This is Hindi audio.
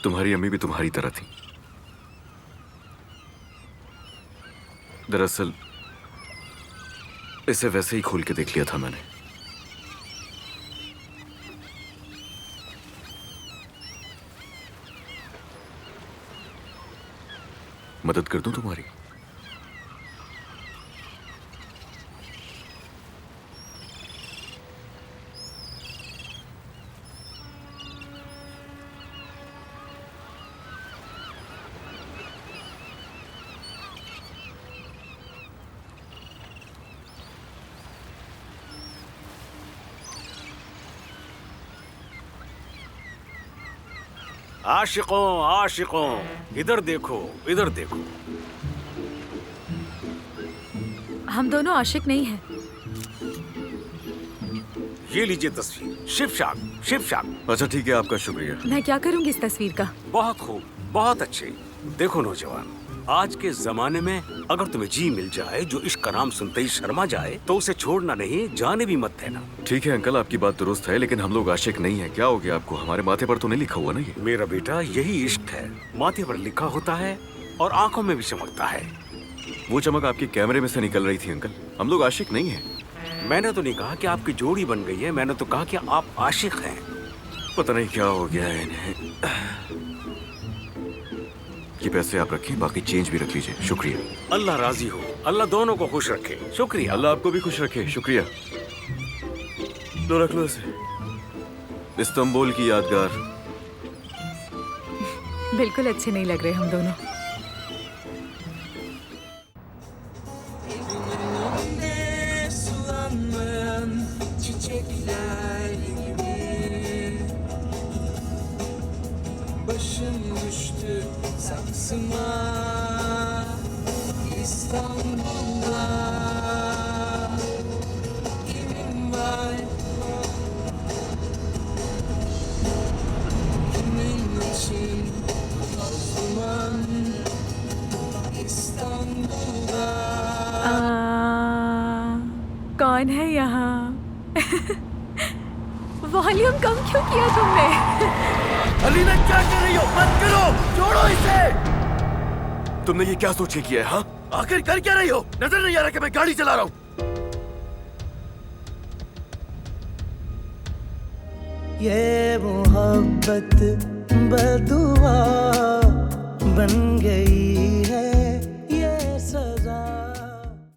तुम्हारी अम्मी भी तुम्हारी तरह थी। दरअसल इसे वैसे ही खोल के देख लिया था मैंने। मदद कर दूं तुम्हारी? आशिकों आशिकों, इधर देखो, इधर देखो। हम दोनों आशिक नहीं हैं। ये लीजिए तस्वीर। शिव शाग, शिव शाग। अच्छा ठीक है, आपका शुक्रिया। मैं क्या करूंगी इस तस्वीर का? बहुत खूब, बहुत अच्छे। देखो नौजवान, आज के जमाने में अगर तुम्हें जी मिल जाए जो इश्क का नाम सुनते ही शर्मा जाए तो उसे छोड़ना नहीं, जाने भी मत देना। ठीक है अंकल, आपकी बात दुरुस्त है, लेकिन हम लोग आशिक नहीं है। क्या हो गया आपको? हमारे माथे पर तो नहीं लिखा हुआ ना ये? मेरा बेटा, यही इश्क है। माथे पर लिखा होता है और आंखों में भी चमकता है। वो चमक आपके कैमरे में से निकल रही थी अंकल। हम लोग आशिक नहीं है। मैंने तो नहीं कहा कि आपकी जोड़ी बन गई है, मैंने तो कहा कि आप आशिक हैं। पता नहीं क्या हो गया है इन्हें। ये पैसे आप रखें, बाकी चेंज भी रख लीजिए। शुक्रिया। अल्लाह राजी हो, अल्लाह दोनों को खुश रखे। शुक्रिया। अल्लाह आपको भी खुश रखे। शुक्रिया। लो रख लो इसे। इस्तांबुल की यादगार। बिल्कुल अच्छे नहीं लग रहे हम दोनों। Başım düştü saksıma İstanbul'da kimin var kimin için toz duman İstanbul'da कौन है यहाँ? वॉल्यूम कम क्यों किया तुमने? अलीना क्या कर रही हो? मत करो, छोड़ो इसे। तुमने ये क्या सोच के किया है? हाँ, आखिर कर क्या रही हो? नजर नहीं आ रहा कि मैं गाड़ी चला रहा हूँ? ये मोहब्बत बदुआ बन गई है